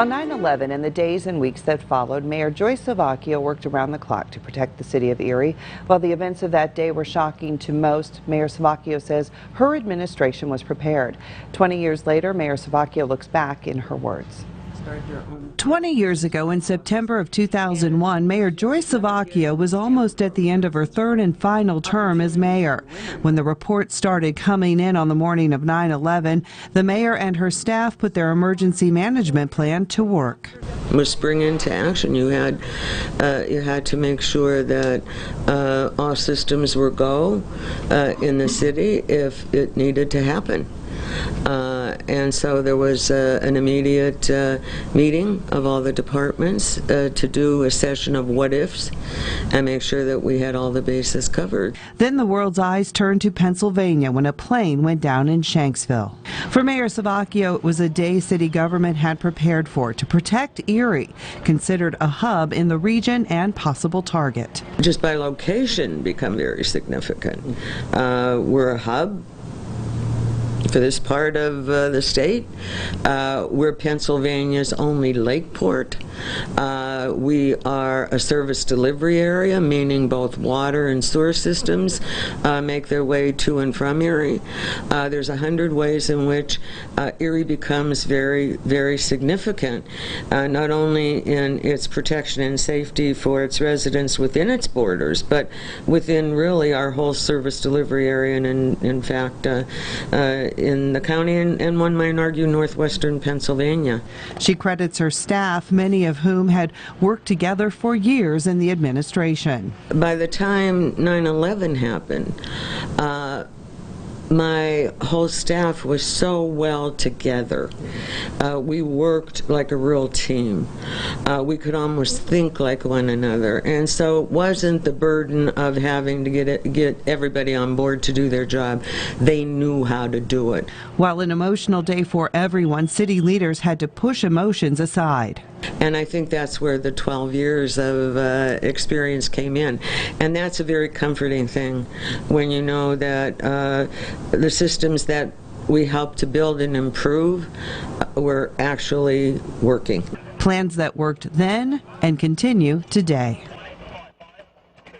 On 9/11 and the days and weeks that followed, Mayor Joyce Savocchio worked around the clock to protect the city of Erie. While the events of that day were shocking to most, Mayor Savocchio says her administration was prepared. 20 years later, Mayor Savocchio looks back in her words. 20 years ago, in September of 2001, Mayor Joyce Savocchio was almost at the end of her third and final term as mayor. When the reports started coming in on the morning of 9/11, the mayor and her staff put their emergency management plan to work. Was spring into action. You had to make sure that all systems were go in the city if it needed to happen. And so there was an immediate meeting of all the departments to do a session of what-ifs and make sure that we had all the bases covered. Then the world's eyes turned to Pennsylvania when a plane went down in Shanksville. For Mayor Savocchio, it was a day city government had prepared for to protect Erie, considered a hub in the region and possible target. Just by location become very significant. We're a hub for this part of the state. We're Pennsylvania's only lake port. We are a service delivery area, meaning both water and sewer systems make their way to and from Erie. There's 100 ways in which Erie becomes very, very significant, not only in its protection and safety for its residents within its borders, but within really our whole service delivery area, and in fact in the county and one might argue northwestern Pennsylvania. She credits her staff, many of whom had worked together for years in the administration. By the time 9/11 happened, my whole staff was so well together. We worked like a real team. We could almost think like one another, and so it wasn't the burden of having to get everybody on board to do their job. They knew how to do it. While an emotional day for everyone, city leaders had to push emotions aside. And I think that's where the 12 years of experience came in. And that's a very comforting thing when you know that the systems that we helped to build and improve were actually working. Plans that worked then and continue today.